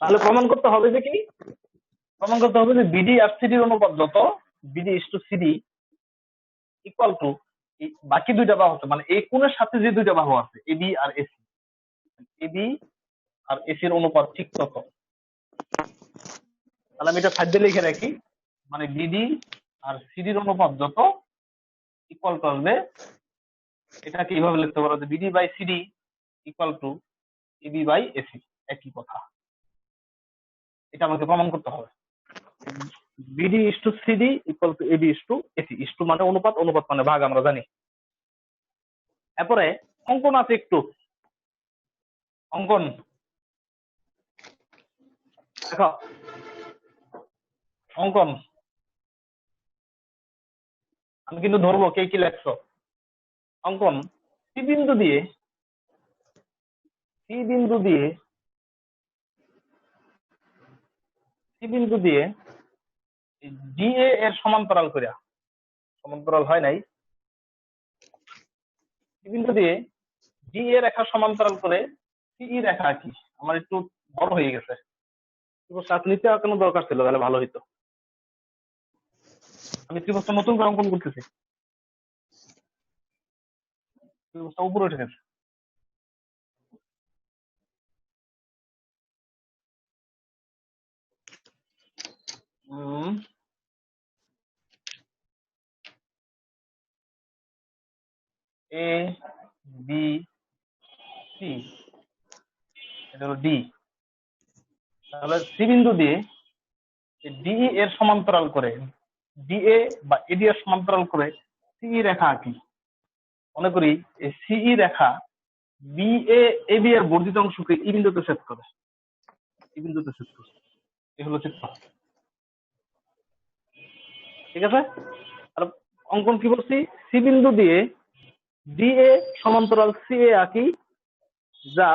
তাহলে প্রমাণ করতে হবে যে কি, প্রমাণ করতে হবে যে বিডি আর সিডির অনুপাত যত, BD is to CD equal to বাকি দুইটা বাহু আছে, মানে এই কোণের সাথে যে দুইটা বাহু আছে এবি আর এসি, এবি আর এসির অনুপাত ঠিক তত। তাহলে আমি এটা সাইড দিয়ে লিখে রাখি, মানে বিডি আর সিডির অনুপাত যত ইকুয়াল টু আসবে, এটাকে এইভাবে লিখতে পারো যে BD by CD equal to AB by AC, একই কথা। এটা আমাকে প্রমাণ করতে হবে। BD is to CD equal to AB is to AC, is to মানে অনুপাত, অনুপাত মানে ভাগ, আমরা জানি। এরপরে অঙ্কন আছে একটু, অঙ্কন দেখো, অঙ্কন আমি কিন্তু ধরবো কে কি লেখছো। অঙ্কন সি বিন্দু দিয়ে, সি বিন্দু দিয়ে, সি বিন্দু দিয়ে ডিএ এর সমান্তরাল করিয়া, সমান্তরাল হয় নাই, সি বিন্দু দিয়ে ডিএ রেখা সমান্তরাল করে সিই রেখা কি, আমার একটু বড় হয়ে গেছে, নিতে কোনো দরকার ছিল, তাহলে ভালো হইতো। আমি ত্রিভুজটা নতুন করে অঙ্কন করতেছি, ত্রিভুজটা উপরে উঠে গেছে। এ বি সি, এটা হলো ডি। তাহলে সি বিন্দু দিয়ে ডিই এর সমান্তরাল করে, ডিএ বা এডি এর সমান্তরাল করে সিই রেখা আঁকি। মনে করি এই সিই রেখা বি এ এবি এর বর্ধিত অংশকে ই বিন্দুতে ছেদ করে, ই বিন্দুতে ছেদ করে, এই হলো চিত্র। ঠিক আছে, আর অঙ্কন কি বলছি, সি বিন্দু দিয়ে ডিএ সমান্তরাল সিএ আঁকি, যা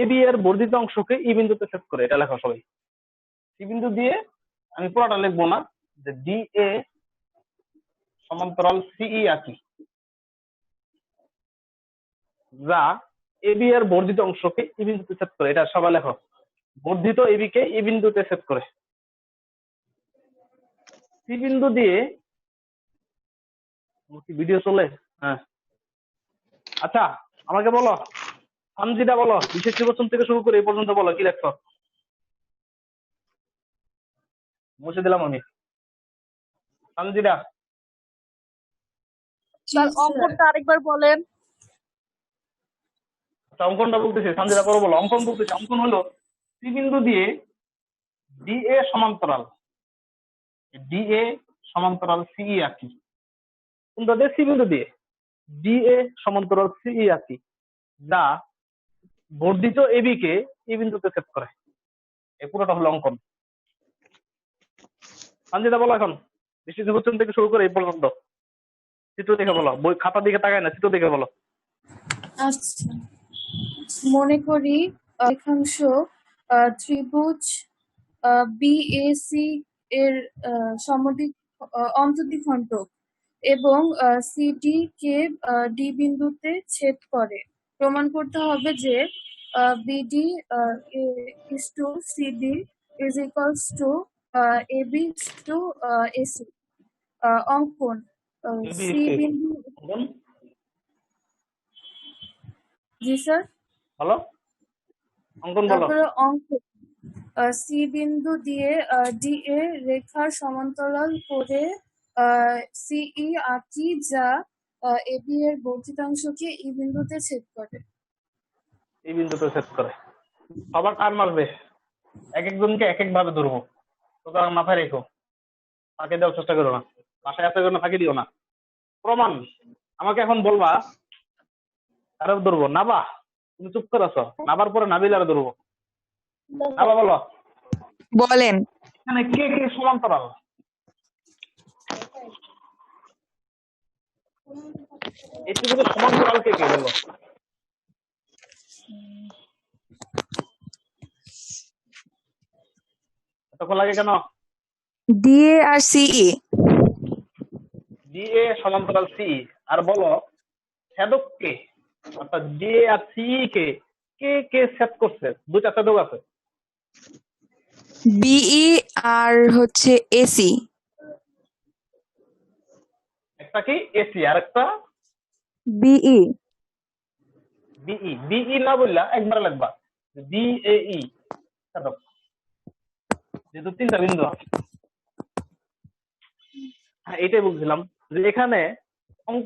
এবি এর বর্ধিত অংশকে ই বিন্দুতে ছেদ করে, এটা লেখা সবাই। সি বিন্দু দিয়ে আমি পুরোটা লিখবো না, যে ডিএ সমান্তরাল সিই আঁকি, যা এবি এর বর্ধিত অংশকে ই বিন্দুতে ছেদ করে, এটা সবাই লেখো। বর্ধিত এবি কে ই বিন্দুতে ছেদ করে। সি বিন্দু দিয়ে ভিডিও চলে, হ্যাঁ আচ্ছা আমাকে বলো, সানজিদা বলো, বিশেষ নির্বাচন থেকে শুরু করে এই পর্যন্ত বলো কি লেখছো। মুছে দিলাম আমি। সানজিদা স্যার অঙ্কনটা আরেকবার বলেন। আচ্ছা অঙ্কনটা বলতেছি, সানজিদা করো বলো। অঙ্কন বলতেছি, অঙ্কন হলো সি বিন্দু দিয়ে ডিএ সমান্তরাল, ডিএ সমান্তরাল সিই আঁকি, কোনটা দিয়ে, সি বিন্দু দিয়ে ডিএ সমান্তরাল সিই আঁকি, যা বর্ধিত এবি কে ই বিন্দুতে ছেদ করে। এই পুরোটা হলো অঙ্কন। সানজিদা বলো এখন, বৃষ্টি নির্বাচন থেকে শুরু করে এই পর্যন্ত চিত্র দেখে বলো, বই খাতা দিকে তাকায় না, চিত্র দেখে বলো। আচ্ছা, মনে করি রেখাংশ ত্রিভুজ বিএসি এর অন্তদ্বিখণ্ডক এবং সিডি কে ডি বিন্দুতে ছেদ করে। প্রমাণ করতে হবে যে BD is to CD is equals to AB to AC. অঙ্কন সি বিন্দু, জি স্যার বলো অঙ্কন বলো। তারপরে অঙ্ক সি বিন্দু দিয়ে ডিএ রেখার সমান্তরাল করে সিই আঁকি, যা এবি এর বর্ধিতাংশকে ই বিন্দুতে ছেদ করে। এই বিন্দুতে ছেদ করে। সবার টাইম আসবে, এক একজনকে এক এক ভাবে ধরবো, সুতরাং মাথায় রেখো, ফাঁকি দেওয়ার চেষ্টা করো না, বাসায় এত জন্য ফাঁকি দিও না। প্রমাণ আমাকে এখন বলবা, আরে ধরবো নাবা, তুমি চুপ করে আছো, নাবার পরে নাবিল আরে ধরবো। নাবা বলো, বলেন। এখানে কে কে সমান্তরাল, এই ত্রিভুজের সমান্তরাল কে কে বলো। এতক্ষণ লাগে কেন? ডিএ আর সিই। ডিএ সমান্তরাল সি, আর বলো ছেদক কে, অর্থাৎ ডিএ আর সিই কে কে কে ছেদ করছে, দুইটা ছেদক আছে, বিই আর হচ্ছে এসি। একটা কি এসি আর একটা বিই। বিই। বিই না বললা একবার লাগবা, বিএই সেদক, যেহেতু তিনটা বিন্দু আছে। হ্যাঁ, এটাই বলছিলাম যে এখানে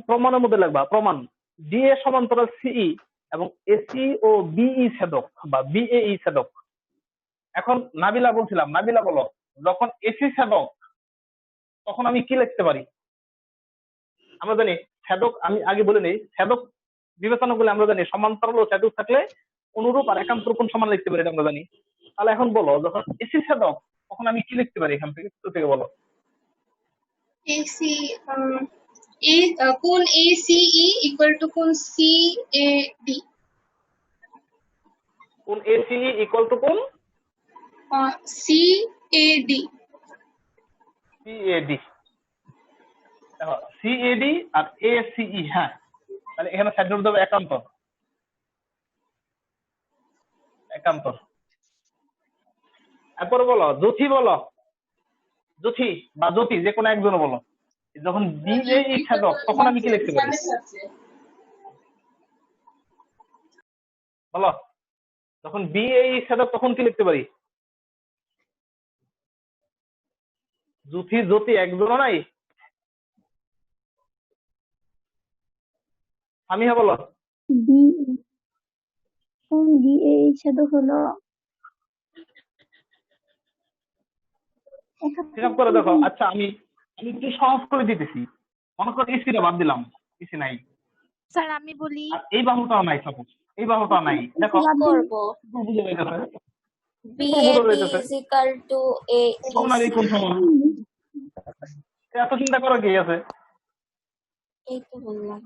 প্রমাণের মধ্যে লাগবা প্রমাণ ডি এ সমান্তরাল সিই এবং এসি ও বিই ছেদক বা বিএই ছেদক। এখন নাবিলা বলছিলাম, নাবিলা বলো, যখন এসি ছেদক তখন আমি কি লিখতে পারি? আমরা জানি ছেদক, আমি আগে বলে নেই, ছেদক বিবেচনা করলে আমরা জানি সমান্তরাল ও ছেদক থাকলে অনুরূপ আর একান্তর কোণ সমান লিখতে পারি, এটা আমরা জানি। তাহলে এখন বলো, যখন এসি ছেদক তখন আমি কি লিখতে পারি? এখান থেকে শুরু থেকে বলো। এসি কোণ ACE ইকুয়াল টু কোণ CAD। কোণ এসিই ইকুয়াল টু কোণ CAD। সিএডি। দেখো সিএডি আর এসিই, হ্যাঁ, তাহলে এখানে সাইড নোট দেবো একান্তর। একান্তর। তারপরে বলো জ্যোতি, বলো জ্যোতি বা জ্যোতি, যে কোনো একজন বলো, যখন বিএই ছেদক তখন আমি কি লিখতে পারি? বলো, যখন বিএই ছেদক তখন কি লিখতে পারি? জ্যোতি জ্যোতি একজনও নাই? আমি হ্যাঁ বলো। কোন বিএ ছেদক হলো হিসাব করে দেখো। আচ্ছা, আমি আমি একটু সহজ করে দিতেছি। মনে করো এসিটা বাদ দিলাম, এসি নাই, স্যার আমি বলি আর এই বাহুটাও নাই, সাপোজ এই বাহুটাও নাই। দেখো করব বুঝে যাইতেছে, BAD বুঝে যাইতেছে is equal to তখন আর এই কোন সমান, এত চিন্তা করার কি আছে? এই তো বললাম।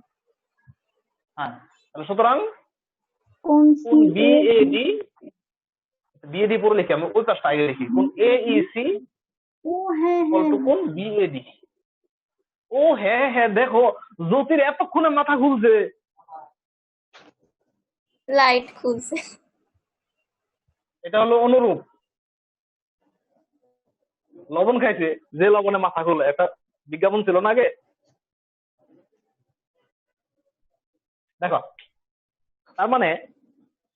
হ্যাঁ, তাহলে সুতরাং কোন কোন বিএডি, বিএডি পরে লিখি, আমি ওই পাশটা আগে লিখি, কোন এইসি ও হ্যাঁ ইকুয়াল টু কোন বিএডি। ও হ্যাঁ হ্যাঁ, দেখো জ্যোতির এতক্ষণে মাথা খুলছে। লাইট খুলছে। এটা হলো অনুরূপ। লবণ খাইছে, যে লবণে মাথা খুলে, একটা বিজ্ঞাপন ছিল না আগে? দেখো, তার মানে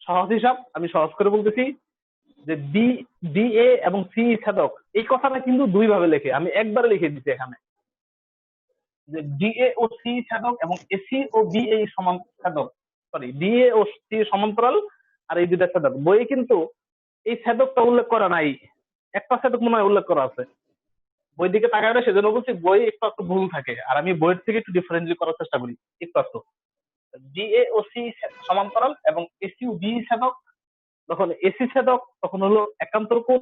সহজ হিসাব, আমি সহজ করে বলতেছি যে ডিএ এবং সি ছেদক, এই কথাটা কিন্তু দুই ভাবে লেখে, আমি একবারে লিখে দিচ্ছি এখানে, যে ডিএ ও সি ছেদক এবং এসি ও বিএ সমান ছেদক, সরি ডিএ ও সি সমান্তরাল আর এই দুইটা ছেদক। বইয়ে কিন্তু এই ছেদকটা উল্লেখ করা নাই, একটা ছেদক মনে হয় উল্লেখ করা আছে। বই দিকে তাকায়, সেজন্য বলছি বই একটু একটু ভুল থাকে, আর আমি বইয়ের থেকে একটু ডিফারেন্সিয়েট করার চেষ্টা করি একটু একটু। ডিএ ও সি সমান্তরাল এবং এসি ও বি ছেদক, যখন এসি ছেদক তখন হলো একান্তর কোণ,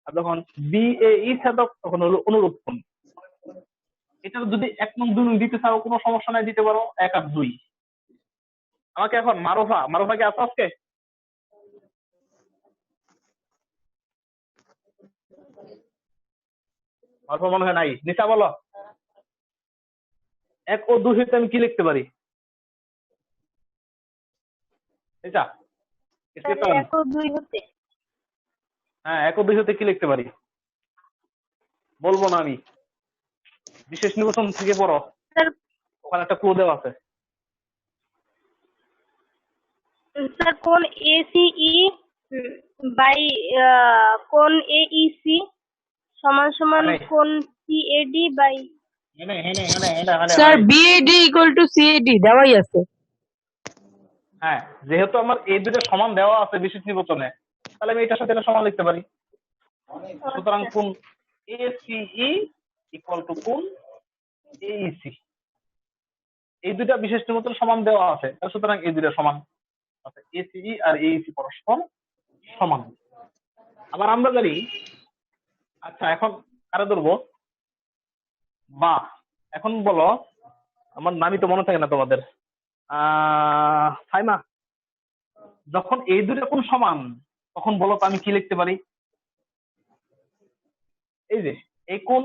আর যখন বিএই ছেদক তখন হলো অনুরূপ কোণ। এটা যদি 1 নং 2 নং দিতে চাও কোনো সমস্যা নাই, দিতে পারো 1 আর 2। আমাকে এখন মারুফা কি আছে আজকে? মারুফা মনে হয় নাই। নিশা বলো, 1 ও 2 হইতে আমি কি লিখতে পারি? এটা এক ও দুই হতে হ্যাঁ, 1 ও 2 হতে কি লিখতে পারি? বলবো না আমি, বিশেষ নির্বাচন থেকে পড়ো, ওখানে একটা ক্লু দেওয়া আছে। স্যার কোন ACE বাই কোন AEC সমান সমান কোন CAD by. Sir BAD equal to CAD দেওয়াই আছে। হ্যাঁ, যেহেতু আমার এই দুটো সমান দেওয়া আছে বিশেষ নির্বাচনে, তাহলে আমি এটার সাথে এটা সমান লিখতে পারি। সুতরাং কোন ACE ইকুয়াল টু কোন AEC, এই দুইটা বিশেষ নির্বাচন সমান দেওয়া আছে, সুতরাং এই দুইটা সমান। ACE আর AEC পরস্পর সমান। আবার আমরা জানি, আচ্ছা এখন কারে ধরবো? বা এখন বলো, আমার নামই তো মনে থাকে না তোমাদের, সাইমা, যখন এই দুইটা কোণ সমান তখন বলো তো আমি কি লিখতে পারি? এই যে এই কোণ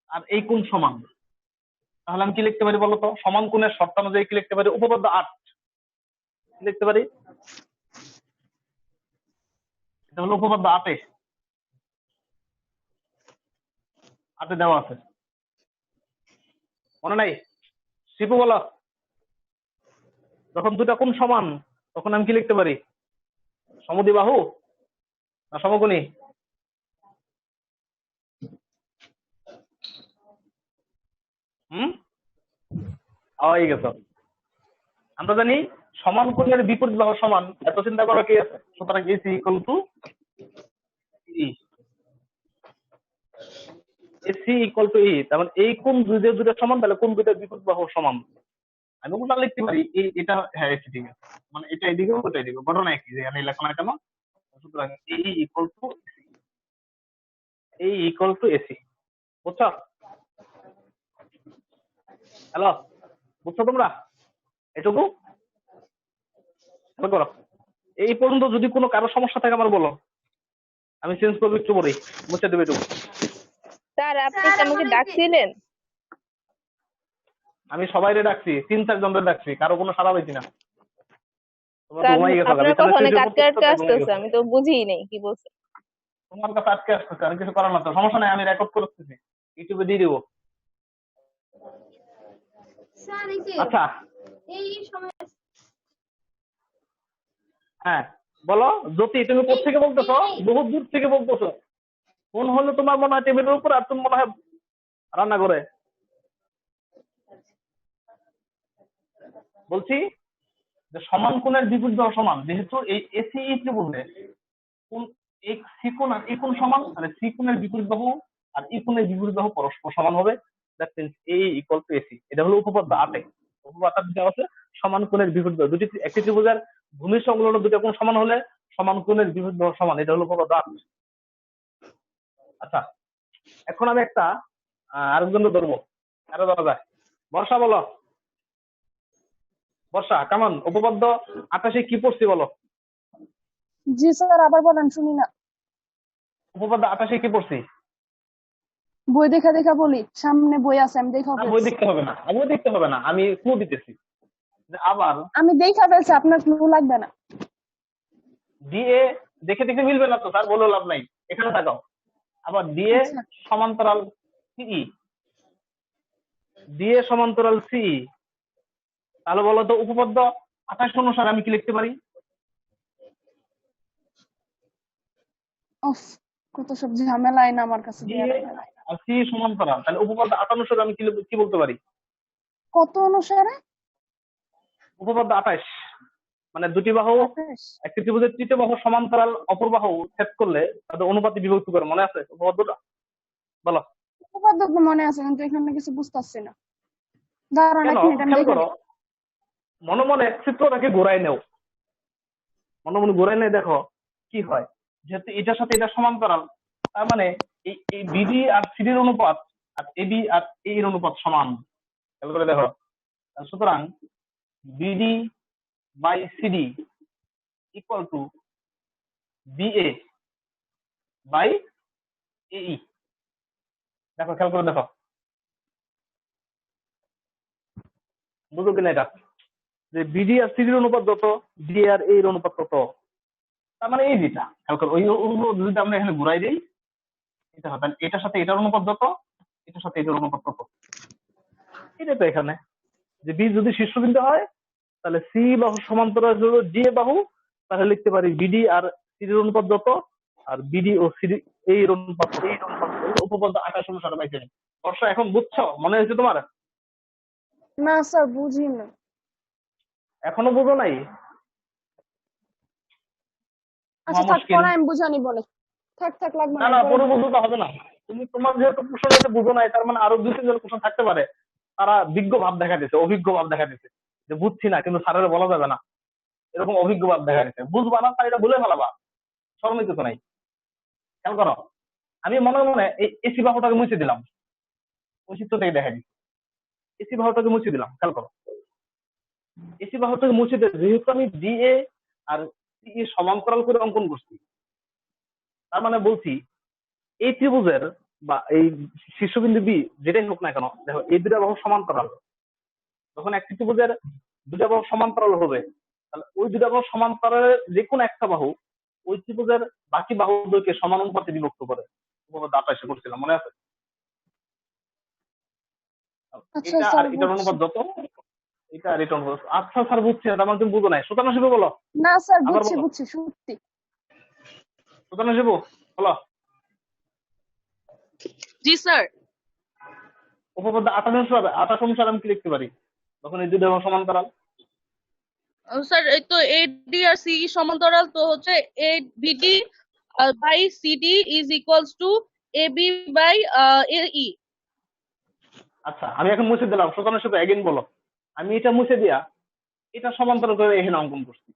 আর এই কোণ সমান, তাহলে আমি কি লিখতে পারি বলো তো? সমান কোণের শর্তানুযায়ী কি লিখতে পারি? উপপাদ্য 8 লিখতে পারি, এটা হলো উপপাদ্য 8। 8 দেওয়া আছে, মনে নাই? শিপু বলো, যখন দুটা কোণ সমান তখন আমি কি লিখতে পারি? সমদ্বিবাহু না সমকোণী? হয়ে গেছে। আমরা জানি সমান কোণের বিপরীত বাহু সমান, এত চিন্তা করা কি আছে? সুতরাং AC equal to E, AC equal to E. তার মানে এই কোণ দুইটা সমান, তাহলে কোণ দুইটার বিপরীত বাহু সমান। আমি ওটা লিখতে পারি এটা, হ্যাঁ এসি, ঠিক আছে। মানে এটা এদিকে ওটা এদিকে, ঘটনা একই, যে আমি লেখা না কেন। সুতরাং এই ইকুয়াল টু এই ইকুয়াল টু এসি, বুঝছো? হ্যালো, বুঝছো তোমরা এটুকু? করো এই পর্যন্ত। যদি কোনো কারো সমস্যা থাকে আমার বলো, আমি চেঞ্জ করবো একটু পরেই, মুছে দেবে একটু। স্যার আপনি কি আমাকে ডাকছিলেন? আমি সবাইরে ডাকছি, 3-4 জনরে ডাকছি, কারো কোনো সাড়া পাইছি না। তোমরা তো স্যার ঘুমাই গেছো, আপনার কথা অনেক আটকে আটকে আসতেছে, আমি তো বুঝিই নাই কি বলছে। তোমার কাছে আটকে আসতেছে, আর কিছু করার না তো, সমস্যা নাই, আমি রেকর্ড করতেছি, ইউটিউবে দিয়ে দিব। আচ্ছা হ্যাঁ বলো জ্যোতি, তুমি কোথা থেকে বলতেছো? বহুত দূর থেকে বলতেছো। কোন হলো তোমার মনে হয় টেবিলের উপর, আর তুমি মনে হয় রান্না করে। বলছি যে সমান কোণের বিপরীত বাহু সমান, যেহেতু এই এসিই ত্রিভুজে কোন এই সি কোণ আর এই কোণ সমান, তাহলে সি কোণের বিপরীত বাহু আর ই কোণের বিপরীত বাহু পরস্পর সমান হবে। That means a equal to AC. এটা হলো উপপাদ্য 8। উপপাদ্য 8 দেওয়া আছে সমান কোণের বিপরীত বাহু দুটি, একটি ত্রিভুজের ভূমি সংলগ্ন দুটো কোণ সমান হলে সমান কোণের বিপরীত বাহু সমান। এটা হলো উপপাদ্য 8। আচ্ছা এখন আমি একটা আরেকজন ধরবো, আরো ধরা যায়। বর্ষা বলো, বর্ষা কেমন? উপপাদ্য 28 কি পড়ছি বলো? জি স্যার, আবার বলেন, শুনি না। উপপাদ্য 28 কি পড়ছি? বই দেখা দেখা বলি, সামনে বই আছে, আমি দেখা বই ফেলছি। দেখতে হবে না, বই দেখতে হবে না, আমি ক্লু দিতেছি। আবার আমি দেখা ফেলছি, আপনার ক্লু লাগবে না। ডিএ দেখে দেখে মিলবে না তো স্যার, বলে লাভ নাই, এখানে তাকাও। আবার ডিএ আচ্ছা। সমান্তরাল সিই, ডিএ সমান্তরাল সিই, তাহলে বলো তো উপপাদ্য 28 অনুসারে আমি কি লিখতে পারি? উফ, কত সব ঝামেলা আইন আমার কাছে দিয়ে ডিএ রাখেন। আর সি সমান্তরাল, তাহলে উপপাদ্য 58 অনুসারে আমি কি বলতে পারি? কত অনুসারে? উপপাদ্য 28 মানে দুটি বাহু 28। একটি ত্রিভুজের তৃতীয় বাহু সমান্তরাল অপর বাহু ছেদ করলে তাদের অনুপাতে বিভক্ত করে, মনে আছে উপপাদ্যটা? বলো। উপপাদ্য তো মনে আছে, কিন্তু এখানে কিছু বুঝতেছি না। দাঁড়ান কেন? এক মিনিট, আমি খেয়াল দেখে করো, মনে মনে চিত্রটাকে ঘোরাই নেও, মনে মনে ঘোরাই নেই, দেখো কি হয়। যেহেতু এটার সাথে এটা সমান্তরাল, তার মানে এই বিডি আর সিডির অনুপাত আর এবি আর এর অনুপাত সমান। খেয়াল করে দেখো, সুতরাং BD by CD equal to BA by AE. দেখো খেয়াল করে দেখো, বুঝো কিনা এটা? যে বিডি আর সিডির অনুপাত যত, ডি আর এর অনুপাত তত। তার মানে এই যেটা খেয়াল করো, ওই যদি আমরা এখানে ঘুরাই দিই, এটা হবে এটার সাথে এটার অনুপাত যত, এটার সাথে এটার অনুপাত তত। এটা তো এখানে যে বি যদি শীর্ষবিন্দু হয়, তাহলে সি বাহু সমান্তরাল হলো ডি এ বাহু, তাহলে লিখতে পারি বিডি আর সিডির অনুপাত যত, আর বিডি ও সিডি এর অনুপাত তত। উপপাদ্য 28 অনুসারে পাইছে। বর্ষ এখন বুঝছো? মনে হয়েছে তোমার? না স্যার, বুঝি না। এখনো বুঝো নাই? আচ্ছা থাক, মুশকিল। পরে আমি বুঝানি বলে। থাক থাক, লাগবে না না। না, পরে পুরো বুঝতে হবে না। তুমি তোমার যেহেতু প্রশ্ন হয়েছে বুঝো নাই, তার মানে আরো 2-3 জন প্রশ্ন থাকতে পারে, তারা বিজ্ঞ ভাব দেখা দিচ্ছে, অভিজ্ঞ ভাব দেখা দিচ্ছে, যে বুঝছি না কিন্তু স্যারের বলা যাবে না, এরকম অভিজ্ঞ ভাব দেখা দিচ্ছে। বুঝবা না তাই এটা বলে ফেলাবা, শরমের কিছু নাই। খেয়াল করো, আমি মনে মনে এই এসি বাহুটাকে মুছে দিলাম, ওই চিত্রটাকে দেখা দিচ্ছি। এসি বাহুটাকে মুছে দিলাম, খেয়াল করো, এসি বাহুটাকে মুছে দিয়ে যেহেতু আমি ডিএ আর সিএ সমান্তরাল করে অঙ্কন করছি, তার মানে বলছি এই ত্রিভুজের বা এই শীর্ষবিন্দু বি যেটাই হোক না কেন, দেখো এই দুটা বাহু সমান্তরাল। যখন একটি ত্রিভুজের দুটা বাহু সমান্তরাল হবে, তাহলে ওই দুটা বাহু সমান্তরালের যে কোনো একটা বাহু ওই ত্রিভুজের বাকি বাহুদেরকে সমান অনুপাতে বিভক্ত করে। উপপাদ্য 28 করছিলাম, মনে আছে? আচ্ছা এটা আর স্যার এটার বুঝছি। অনুপাত যত, এটা আর এটা অনুপাত। আচ্ছা স্যার বুঝছি না, তার মানে তুমি বুঝো নাই। সুতানা শিবু বলো, না স্যার আবার বুঝছি বলো। বুঝছি সত্যি। সুতানা শিবু বলো, জি স্যার। উপপাদ্য 28 অনুসারে আমি কি লিখতে পারি তখন এই দুটো সমান্তরাল? স্যার এই তো এডি আর সিই সমান্তরাল, তো হচ্ছে এ BD by CD is equals to AB by AE. আচ্ছা আমি এখন মুছে দিলাম, সুতানা শিবু এগেন বলো। আমি এটা মুছে দিয়া এটা সমান্তরাল করে এখানে অঙ্কন করছি,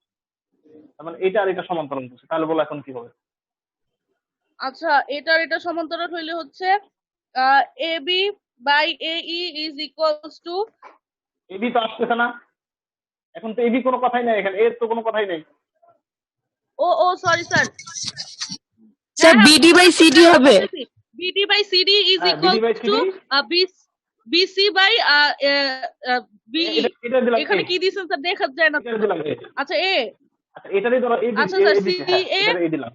তার মানে এটা আর এটা সমান্তরাল করছি, তাহলে বলো এখন কি হবে? আচ্ছা, এটা সমান্তরাল হইলে হচ্ছে এবি বাই এই ইজ ইকুয়ালস টু, এবি তো আসতেছে না, এখন তো এবি কোনো কথাই নাই, এখানে এর তো কোনো কথাই নেই। Oh sorry sir, sir BD by CD হবে। বিডি বাই সিডি ইজ হ্যাঁ BD by equals to CD, BC by BE. এটা দিলাম এখানে কি দিয়েছেন স্যার দেখা যায় না। এটা দিলাম আচ্ছা এ, আচ্ছা এটারই ধরো এই আচ্ছা স্যার এদিকে, সি হ্যাঁ এ, এটার এই দিলাম।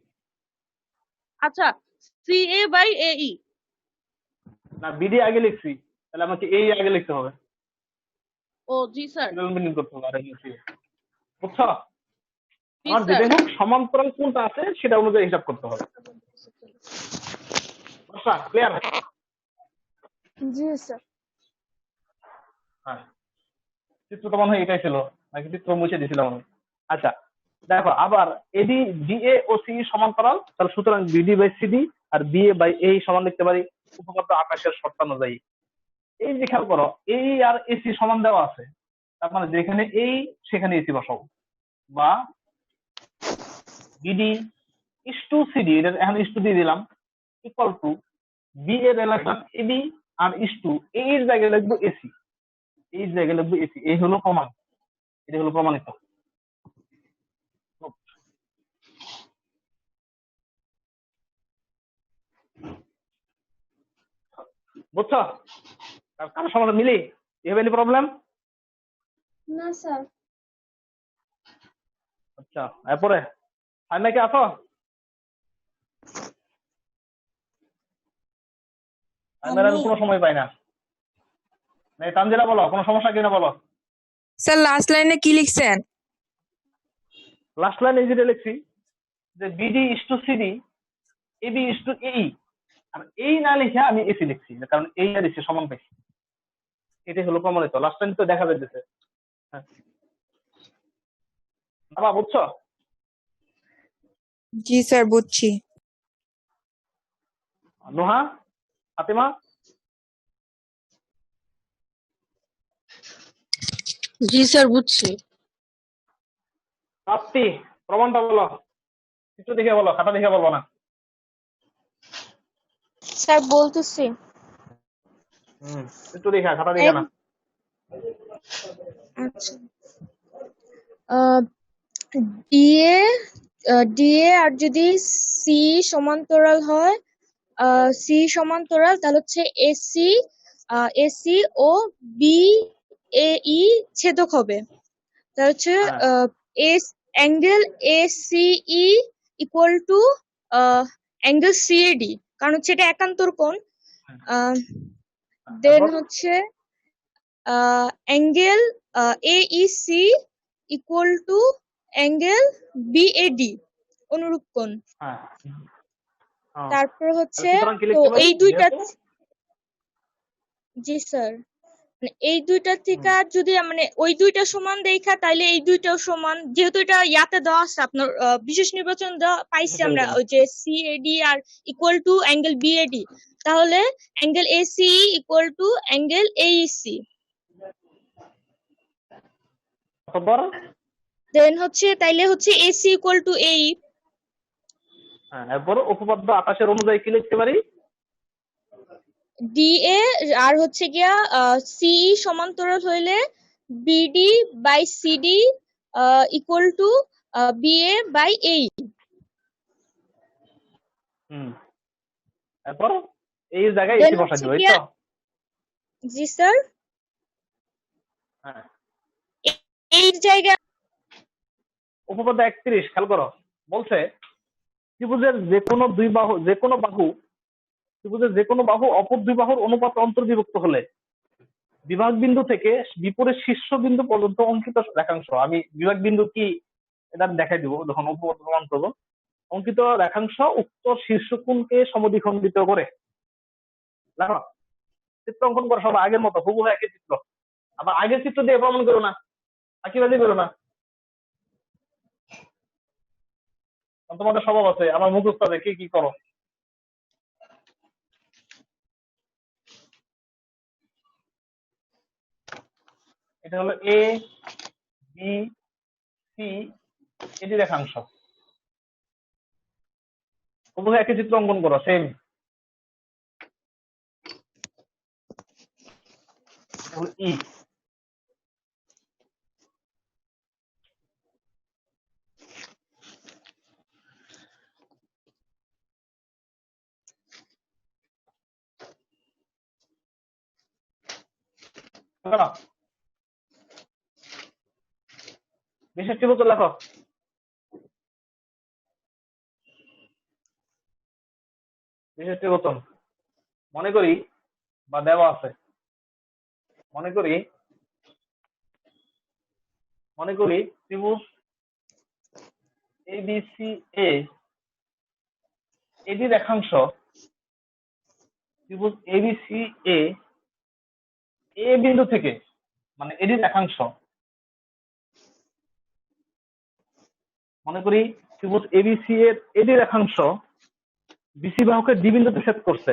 আচ্ছা সি এ বাই এই। না বিডি আগে লিখছি, তাহলে আমাকে এই আগে লিখতে হবে, ও জি স্যার। মিনিং করতে হবে আর এই লিখছি। বুঝছো? জি আমার স্যার। যেটা হোক সমান্তরাল কোনটা আছে সেটা অনুযায়ী হিসাব করতে হবে। আচ্ছা ক্লিয়ার? জি স্যার। হ্যাঁ চিত্র তো মনে হয় এটাই ছিল, নাকি চিত্র মুছে দিয়েছিলাম আমি? আচ্ছা দেখো আবার এডি ডিএ ও সি সমান্তরাল, তাহলে সুতরাং বিডি বাই সিডি আর বিএ বাই এই সমান লিখতে পারি উপপাদ্য 28 শর্ত অনুযায়ী। এই যে খেয়াল করো, এই আর এসি সমান দেওয়া আছে, তার মানে যেখানে এই সেখানে এসি বসাবো, বা বিডি ইস টু সিডি, এটা এখন ইস টু দিয়ে দিলাম, ইকুয়াল টু বি এর relation AB R is to এর জায়গায় লিখবো এসি, এই জায়গায় লিখবো এসি। এই হলো প্রমাণ, এটা হলো প্রমাণিত। বুঝছো? কারোর সমাধান মিলি? You have any problem? না স্যার। আচ্ছা এরপরে আর নাকি আসো? আমি কোনো সময় পাই না। তানজিলা বলো, কোনো সমস্যা কিনা বলো। স্যার লাস্ট লাইনে কি লিখছেন? লাস্ট লাইন এই যেটা লিখছি যে BD is to CD AB is to AE, আর এই না লিখে আমি এসি লিখছি, কারণ এই আর এসি সমান পাইছি। এটাই হলো প্রমাণিত। লাস্ট লাইন তো দেখা যাচ্ছে। হ্যাঁ বাবা বুঝছো? জি স্যার বুঝছি। নোহা, ফাতিমা? জি স্যার বুঝছি। প্রাপ্তি প্রমাণটা বলো, চিত্র দেখে বলো, খাতা দেখে বলবো না। স্যার বলতেছি। চিত্র দেখে, খাতা দেখে না। আচ্ছা ডিএ ডিএ আর যদি সি সমান্তরাল হয়, সি সমান্তরাল তাহলে হচ্ছে এসি এসি ও বি এই ছেদক হবে। তাহলে হচ্ছে as angle ACE equal to angle CAD, কারণ হচ্ছে এটা একান্তর কোণ। দেন হচ্ছে angle AEC equal to angle BAD, অনুরূপ কোণ। তারপর হচ্ছে তো এই দুইটা, জি স্যার, মানে এই দুইটা থেকে যদি মানে ওই দুইটা সমান দেখা, তাইলে এই দুইটাও সমান, যেহেতু এটা ইয়াতে দেওয়া আছে আপনার বিশেষ নির্বাচন দেওয়া পাইছি আমরা, ওই যে সিএডি আর ইকুয়াল টু অ্যাঙ্গেল বিএডি, তাহলে angle AC equal to angle AEC. Then হচ্ছে তাইলে হচ্ছে এসি ইকুয়াল টু এই। এরপর উপপাদ্য 28 অনুযায়ী কি লিখতে পারি? ডিএ আর হচ্ছে গিয়া সিই সমান্তরাল হইলে BD by CD equal to BA by AE. এরপর এই জায়গায় এসি বসাই দিব, এই তো? জি স্যার। হ্যাঁ এই জায়গা উপপাদ্য 31 খেয়াল করো, বলছে ত্রিভুজের যে কোনো বাহু ত্রিভুজের যে কোনো বাহু অপর দুই বাহুর অনুপাতে অন্তর্বিভক্ত হলে বিভাগ বিন্দু থেকে বিপরীত শীর্ষ বিন্দু পর্যন্ত অঙ্কিত রেখাংশ। আমি বিভাগ বিন্দু কি এটা দেখাই দিব যখন উপপাদ্য প্রমাণ করবো। অঙ্কিত রেখাংশ উক্ত শীর্ষকোণকে সমদ্বিখণ্ডিত করে। দেখো চিত্র অঙ্কন করা সব আগের মতো হুবহু একই চিত্র। আবার আগের চিত্র দিয়ে প্রমাণ করো না, আঁকিবাজি করো না। তোমাদের স্বভাব আছে আমার মুখস্থ আছে কি কি করো। এটা হলো এ বি সি এটি রেখাংশ। হুবহু একই চিত্র অঙ্কন করো সেম। ই বিশেষ ত্রিভুজ লেখো। বিশেষ ত্রিভুজ মনে করি বা দেওয়া আছে, মনে করি ত্রিভুজ এবিসি এডি রেখাংশ। ত্রিভুজ এবিসি এ বিন্দু থেকে মানে এডি রেখাংশ। মনে করি ত্রিভুজ এবিসি এর এডি রেখাংশ বিসি বাহুকে ডি বিন্দুতে ছেদ করছে।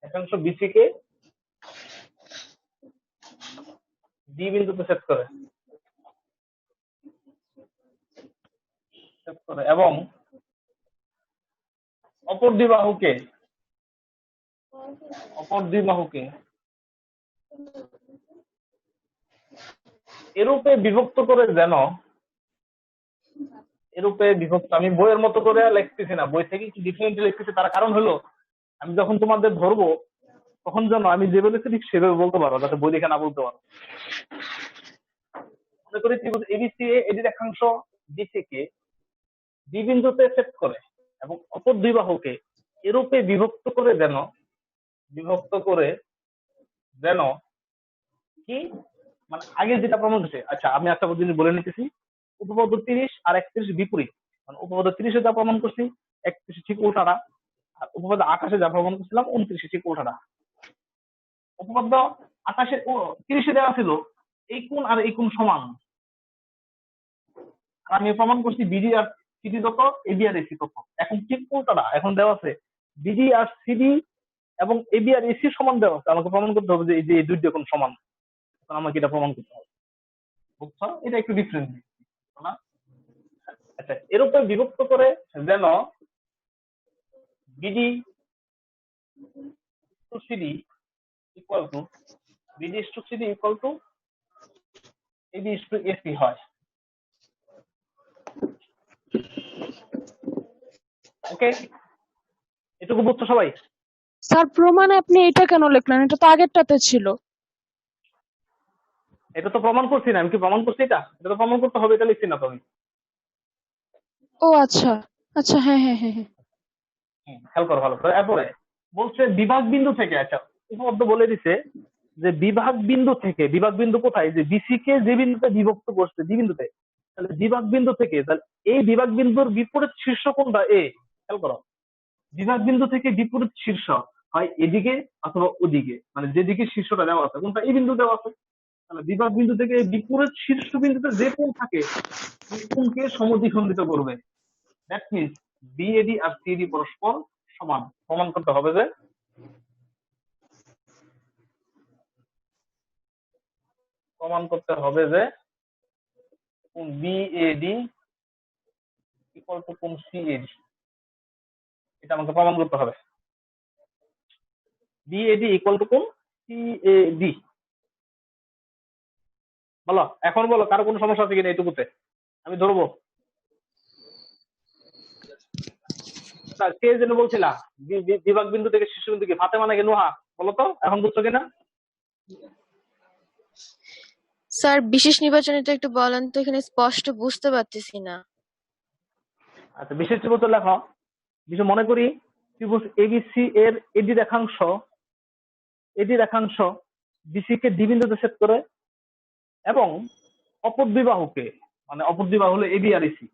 রেখাংশ বিসি কে ডি বিন্দুতে ছেদ করে এবং অপর দুই বাহুকে এরূপে বিভক্ত করে যেন, এরূপে বিভক্ত, আমি বইয়ের মতো করে লিখতেছি না, বই থেকে কি ডিফারেন্ট লিখতেছি। তার কারণ হলো আমি যখন তোমাদের ধরবো তখন যেন আমি যে বলেছি ঠিক সেভাবে বলতে পারো, যাতে বই দেখে না বলতে পারো। মনে করি ত্রিভুজ এবিসি এডি রেখাংশ বিসি কে ডি বিন্দুতে ছেদ করে এবং অপর দুই বাহুকে এরূপে বিভক্ত করে যেন কি মানে আগে যেটা প্রমাণ হচ্ছে। আচ্ছা আমি একটা জিনিস বলে নিতেছি, উপপাদ্য 30 আর 31 বিপরীত। মানে উপপাদ্য 30 যা প্রমাণ করছি 31 ঠিক উল্টাটা, আর উপপাদ্য 28 যা প্রমাণ করছিলাম 29 ঠিক উল্টাটা। উপপাদ্য 30 দেওয়া ছিল এই কোণ আর এই কোণ সমান, আর আমি প্রমাণ করছি বিডি আর সিডি যত এবি আর এসি তত। এখন ঠিক উল্টাটা, এখন দেওয়া আছে বিডি আর সিডি এবং এবি আর এসি সমান দেওয়া আছে। আমাকে প্রমাণ করতে হবে যে এই যে এই দুইটা কোণ সমান। আমাকে এটা প্রমাণ করতে হবে, বুঝছো? এটা একটু ডিফারেন্ট না? আচ্ছা এরূপে বিভক্ত করে যেন BD to CD equal to BD to CD equal to AB to AC হয়। ওকে, এটুকু বুঝছো সবাই? স্যার প্রমাণে আপনি এটা কেন লিখলেন? এটা তো আগেরটাতে ছিল। এটা তো প্রমাণ করছি না, আমি কি প্রমাণ করছি? এটা তো প্রমাণ করতে হবে, এটা লিখছি না তো আমি। ও আচ্ছা আচ্ছা, হ্যাঁ হ্যাঁ হ্যাঁ হ্যাঁ। খেয়াল করো ভালো করে। এরপরে বলছে বিভাগ বিন্দু থেকে, আচ্ছা উপপাদ্য বলে দিছে যে বিভাগ বিন্দু কোথায়, যে বিসি কে যে বিন্দুতে বিভক্ত করছে ডি বিন্দুতে, তাহলে বিভাগ বিন্দু থেকে, তাহলে এই বিভাগ বিন্দুর বিপরীত শীর্ষ কোনটা? এ। খেয়াল করো, বিভাগ বিন্দু থেকে বিপরীত শীর্ষ হয় এদিকে অথবা ওদিকে, মানে যেদিকে শীর্ষটা দেওয়া আছে কোনটা এই বিন্দু দেওয়া আছে। তাহলে বিভাগ বিন্দু থেকে বিপরীত শীর্ষ বিন্দুতে যে কোণ থাকে সেই কোণকে সমদ্বিখণ্ডিত করবে। দ্যাট মিনস বিএডি আর সিডি পরস্পর সমান। প্রমাণ করতে হবে যে কোণ বিএডি ইকুয়াল টু কোণ সিএডি, এটা আমাকে প্রমাণ করতে হবে। বিএডি ইকুয়াল টু কোণ সিএডি। বলো এখন, বলো কারো কোনো সমস্যা আছে কিনা এইটুকুতে? আমি ধরবো। কে যেন বলছিলা বিভাগ বিন্দু থেকে শীর্ষ বিন্দু কি ফাতেমা নাকি নোহা? বলো তো এখন বুঝছো কিনা? স্যার বিশেষ নির্বাচনীটা একটু বলেন তো, এখানে স্পষ্ট বুঝতে পারতেছি না। আচ্ছা বিশেষ ত্রিভুজ লেখো। বিশেষ মনে করি ত্রিভুজ এবিসি এর এডি রেখাংশ বিসি কে ডি বিন্দুতে ছেদ করে এবং অপর দুই বাহুকে, মানে অপর দুই বাহু হলো এবি আর এসি,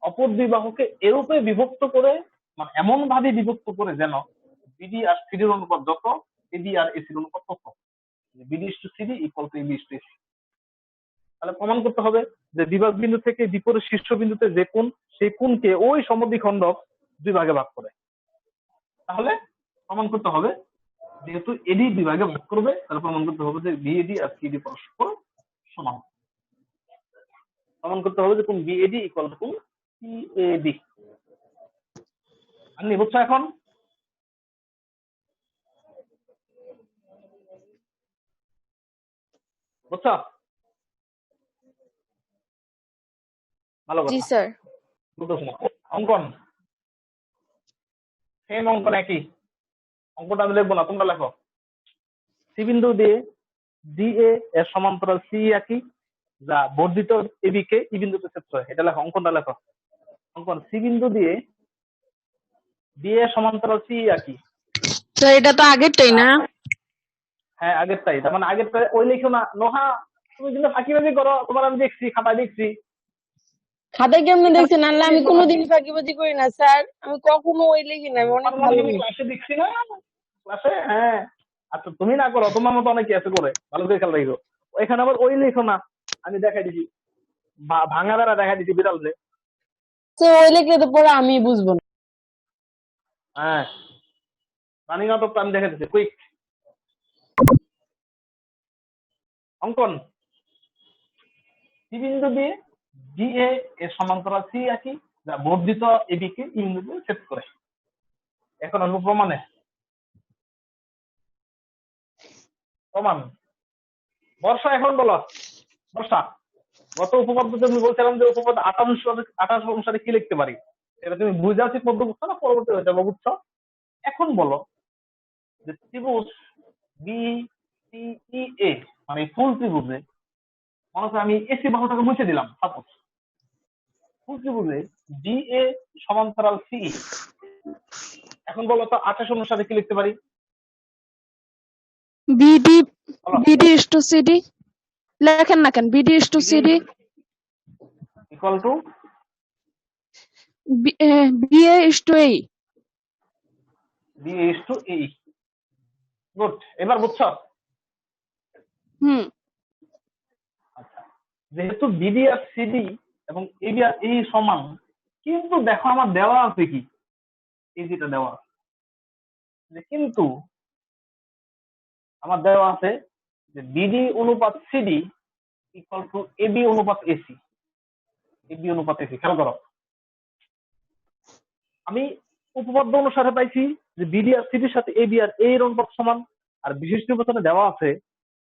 অপর দুই বাহুকে এরূপে বিভক্ত করে, মানে এমন ভাবে বিভক্ত করে যেন বিডি আর সিডির অনুপাত যত, এবি আর এসির অনুপাত তত, BD is to CD equal to AB is to AC. তাহলে প্রমাণ করতে হবে যে বিভাগ বিন্দু থেকে বিপরীত শীর্ষ বিন্দুতে যে কোণ, সেই কোণকে ওই সমদ্বিখণ্ডক দুই ভাগে ভাগ করে। তাহলে প্রমাণ করতে হবে যেহেতু এডি দুই ভাগে ভাগ করবে, তাহলে প্রমাণ করতে হবে যে বিএডি আর সিডি পরস্পর সমান। প্রমাণ করতে হবে যে কোণ বিএডি ইকুয়াল টু কোণ সিএডি। আপনি বুঝছো এখন? বুঝছো? ভালো জি কথা। স্যার। বুঝতেছো না? অঙ্কন সেম অঙ্কন একই, অঙ্কটা আমি লিখবো না, তোমরা লেখো। সি বিন্দু দিয়ে ডিএ এর সমান্তরাল সি একই, যা বর্ধিত এবি কে ই বিন্দুতে ছেদ করে। এটা লেখো, অঙ্কনটা লেখো। অঙ্কন সি বিন্দু দিয়ে ডিএ এর সমান্তরাল সি একই। স্যার এটা তো আগেরটাই না? হ্যাঁ আগেরটাই, তার মানে আগেরটা ওই লিখো না। নোহা তুমি কিন্তু ফাঁকিবাজি করো, তোমার আমি দেখছি, খাতায় দেখছি। খাতায় কেমনে দেখছেন? আল্লাহ আমি কোনোদিন ফাঁকিবাজি করি না স্যার, আমি কখনো ওই লিখি না, আমি অনেক ভালো আমি লিখি। ক্লাসে দেখছি না, ক্লাসে। হ্যাঁ আচ্ছা তুমি না করো, তোমার মতো অনেকে আছে করে, ভালো করে খেয়াল রাখো। এখানে আবার ওই লিখো না, আমি দেখাই দিছি, ভাঙা দ্বারা দেখাই দিছি বিড়াল যে। তো ওই লিখলে তো পরে আমি বুঝবো না। হ্যাঁ রানিং আউট অফ টাইম দেখে দিচ্ছে, কুইক। অঙ্কন সি বিন্দু দিয়ে ডিএ এর সমান্তরাল সি একই, যা বর্ধিত এবি কে ই বিন্দুতে ছেদ করে। এখন আসবো প্রমাণে। প্রমাণ বর্ষা, এখন বলো বর্ষা। গত উপপাদ্যতে আমি বলছিলাম যে উপপাদ্য 28 অনুসারে কি লিখতে পারি, এটা তুমি বুঝা ঠিক মধ্যে বুঝছো না পরবর্তী হয়ে যাবো, বুঝছো? এখন বলো যে ত্রিভুজ বি সি ই এ, মানে ফুল ত্রিভুজে, মনে করো আমি এসি বাহুটাকে মুছে দিলাম, সাপোজ ফুল ত্রিভুজে ডি এ সমান্তরাল সি। এখন বলো তো 28 অনুসারে কি লিখতে পারি? বিডি বলো। বিডি ইস টু সিডি লেখেন না কেন? BD is to CD equal to BA is to E. B is to A. Good, এবার বুঝছো? আচ্ছা, যেহেতু বিডি আর সিডি এবং এবি আর এই সমান, কিন্তু দেখো আমার দেওয়া আছে কি, এই যেটা দেওয়া আছে, যে কিন্তু আমার দেওয়া আছে যে বিডি অনুপাত সিডি ইকুয়াল টু এবি অনুপাত এসি। এবি অনুপাত এসি, খেয়াল করো, আমি উপপাদ্য অনুসারে পাইছি যে বিডি আর সিডির সাথে এবি আর এর অনুপাত সমান, আর বিশেষ নির্বাচনে দেওয়া আছে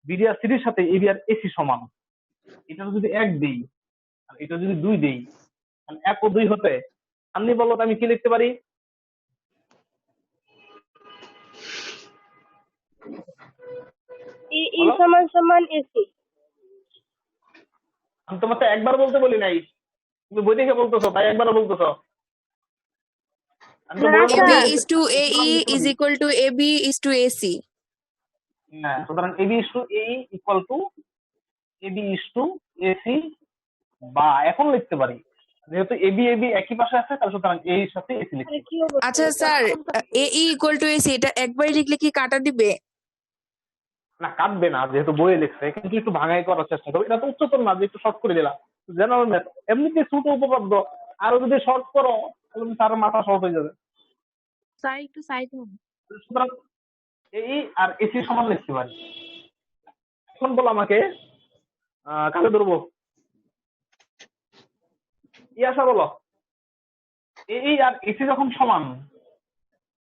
বিডি আর সিডির সাথে এবি আর এসি সমান। এটা যদি 1 দেই আর এটা যদি 2 দেই, তাহলে 1 ও 2 হতে আপনি বলো তো আমি কি লিখতে পারি? ই সমান সমান এসি। আমি তোমার তো একবার বলতে বলি নাই, তুমি বই দেখে বলতেছো, তাই একবার বলতেছো। আমি তো না বললাম AB sir, is to AE is equal to AB is to AC. না, সুতরাং AB is to A equal to AB is to AC, বা এখন লিখতে পারি যেহেতু এবি এবি একই পাশে আছে, তাহলে সুতরাং এ এর সাথে এসি লিখতে আরে পারি। কি অবস্থা? আচ্ছা sir, AE equal to AC এটা একবারই লিখলে কি কাটা দিবে? না কাটবে না, যেহেতু বইয়ে লিখছে, কিন্তু একটু ভাঙাই করার চেষ্টা করো। এটা তো উচ্চতর না যে একটু শর্ট করে দিলাম, জেনারেল ম্যাথ এমনিতে ছোট উপপাদ্য, আরো যদি শর্ট করো তাহলে তার মাথা শর্ট হয়ে যাবে। স্যার একটু সাইড হন। সুতরাং এই আর এসি সমান লিখতে পারি। এখন বলো আমাকে কাকে ধরবো? ইয়াসা বলো, এই আর এসি যখন সমান,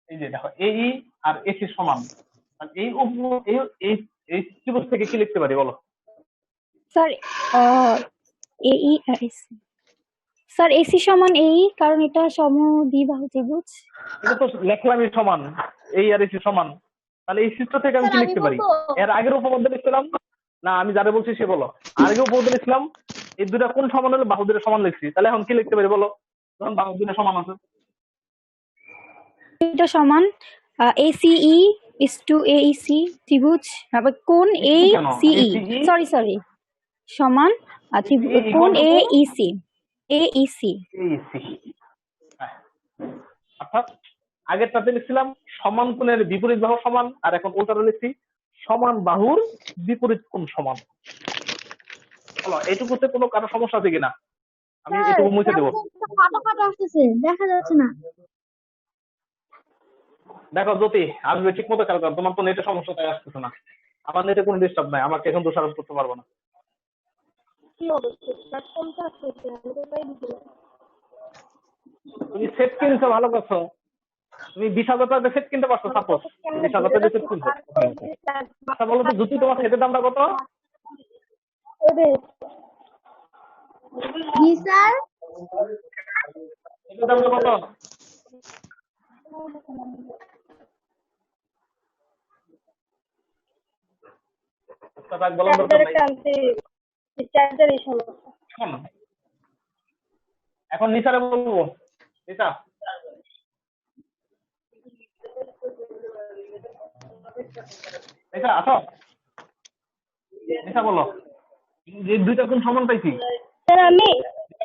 এই যে দেখো এই আর এসি সমান, আর এই এই এই এই ত্রিভুজ থেকে কি লিখতে পারি বলো? স্যার এই আর এসি, স্যার এসি সমান এই, কারণ এটা সমদ্বিবাহু ত্রিভুজ। এটা তো লেখলামই সমান, এই আর এসি সমান, তাহলে এই সূত্র থেকে আমি কি লিখতে পারি? এর আগের উপপাদ্য লিখছিলাম না, আমি যারে বলছি সে বলো। আগে উপপাদ্য লিখলাম এই দুটা কোন সমান হলে বাহু দুটো সমান লিখছি, তাহলে এখন কি লিখতে পারি বলো? যখন বাহু দুটো সমান আছে, এটা সমান এসিই is to AEC ত্রিভুজ আবার কোণ একটু কেন ACE ACE সরি সমান কোণ AEC AEC অর্থাৎ আগেরটাতে লিখছিলাম সমান কোণের বিপরীত বাহু সমান, আর এখন উল্টাটা লিখছি সমান বাহুর বিপরীত কোণ সমান। চলো এইটুকুতে কোনো কারো সমস্যা আছে কিনা? আমি এটুকু মুছে দেবো। দেখা যাচ্ছে না। দেখো জ্যোতি, আসবে ঠিক মতো খেয়াল করো, তোমার তো নেটের সমস্যা তাই আসতেছে না। আমার নেটে কোনো ডিস্টার্ব নাই, আমাকে এখন দোষারোপ করতে পারবো না। তুমি সেট কিনছো ভালো করছো, তুমি 20,000 টাকা সেট কিনতে পারছো, সাপোজ 20,000 টাকা সেট কিনছো। আচ্ছা বলো তো জ্যোতি, তোমার সেটের দামটা কত? সেটের দামটা কত? আচ্ছা তাক বলার দরকার নাই। এখন নিসারে বলবো। নিসা, নিসা আসো। নিসা বলো, যে দুইটা কোণ সমান পাইছি, স্যার আমি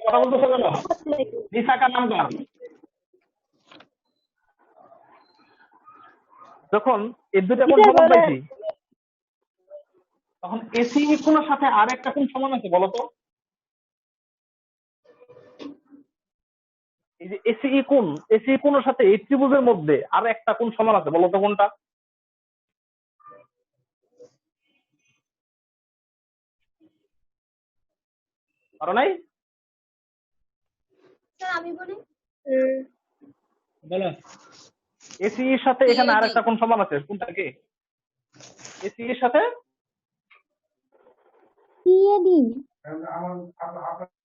কথা বলতেছো কেন? নিসা কার নাম কার? যখন এই দুইটা কোণ সমান পাইছি, তখন এসি কোণের সাথে আর একটা কোণ সমান আছে বলো তো? এই যে এসি কোণের সাথে এই ত্রিভুজের মধ্যে আর একটা কোণ সমান আছে বলো তো কোনটা? পারো নাই? বলো। এসি এর সাথে এখানে আর একটা কোণ সমান আছে, কোনটা কি? এসি এর সাথে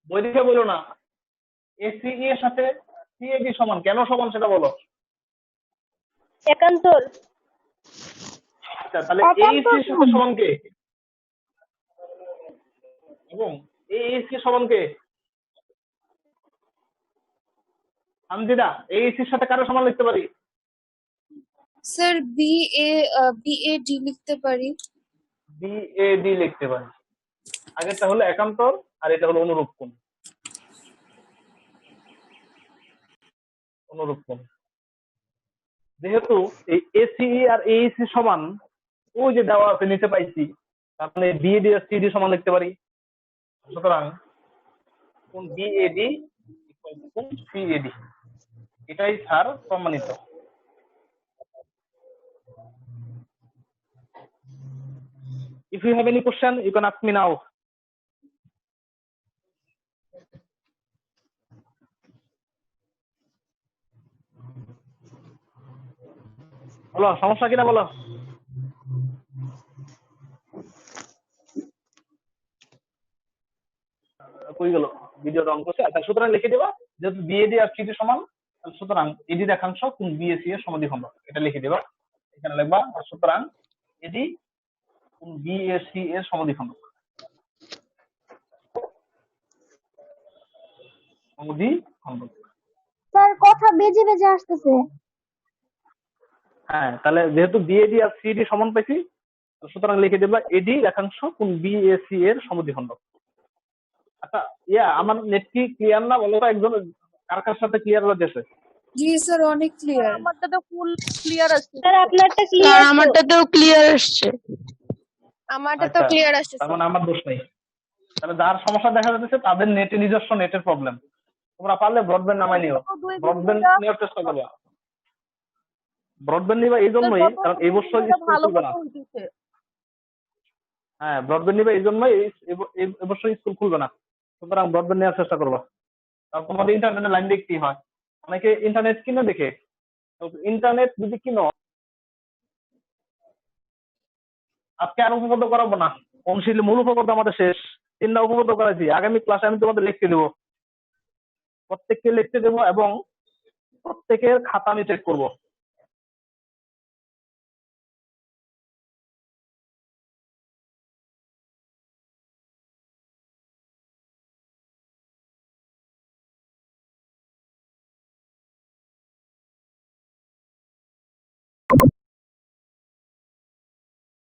বই দেখে বলো না, এসি এর সাথে সিএবি সমান, কেন সমান সেটা বলো। একান্তর। আচ্ছা তাহলে এইসি এর সাথে সমান কে? এবং এইসি সমান কে? আমজিদা, এইসি এর সাথে কারো সমান লিখতে পারি? স্যার BAD লিখতে পারি। বিএডি লিখতে পারি। আগেরটা হলো একান্তর আর এটা হলো অনুরূপ কোণ। অনুরূপ কোণ যেহেতু এই এসিই আর এইসি সমান, ওই যে দেওয়া আছে নিচে পাইছি, তার মানে বিএডি আর সিডি সমান লিখতে পারি। সুতরাং কোণ বিএডি কোণ সিএডি, এটাই স্যার প্রমাণিত। If you have any question, you can ask me now. বলো সমস্যা কিনা বলো। কই গেল ভিডিওটা অন করছে। আচ্ছা সুতরাং লিখে দেবা যেহেতু বিএডি আর সিডি সমান, সুতরাং এডি রেখাংশ কোণ বিএসি এর সমদ্বিখণ্ডক, এটা লিখে দেবা। এখানে লিখবা সুতরাং এডি কোণ বিএসি এর সমদ্বিখণ্ডক। সমদ্বিখণ্ডক। স্যার কথা বেজে বেজে আসতেছে। হ্যাঁ তাহলে যেহেতু বিএডি আর সিডি সমান পাইছি, সুতরাং লিখে দেবা এডি রেখাংশ কোণ বিএসি এর সমদ্বিখণ্ডক। আচ্ছা আমার নেট কি ক্লিয়ার না বলো তো, একজন কার কার সাথে ক্লিয়ার হয়েছে? জি স্যার অনেক ক্লিয়ার। আমারটা তো ফুল ক্লিয়ার আসছে। স্যার আপনারটা স্যার ক্লিয়ার। আমারটাতেও ক্লিয়ার আসছে। আমারটা তো আচ্ছা, ক্লিয়ার আসছে তার মানে আমার দোষ নেই। তাহলে যার সমস্যা দেখা যাচ্ছে তাদের নেটে নিজস্ব নেটের প্রবলেম। তোমরা পারলে ব্রডব্যান্ড নামাই নিও, ব্রডব্যান্ড নেওয়ার চেষ্টা করবা। ব্রডব্যান্ড নিবা এই জন্যই কারণ এই বছর স্কুল খুলবে না। হ্যাঁ ব্রডব্যান্ড নিবা এই জন্যই এই বছর স্কুল খুলবে না, সুতরাং ব্রডব্যান্ড নেওয়ার চেষ্টা করবা। কারণ তোমাদের ইন্টারনেটে লাইন দেখতেই হয়, অনেকে ইন্টারনেট কিনে দেখে। ইন্টারনেট যদি কিনো, আজকে আর উপপাদ্য করাবো না, অনুশীলনী মূল উপপাদ্য আমাদের শেষ। 3টা উপপাদ্য করাইছি, আগামী ক্লাসে আমি তোমাদের লিখতে দেবো, প্রত্যেককে লিখতে দেবো এবং প্রত্যেকের খাতা আমি চেক করবো।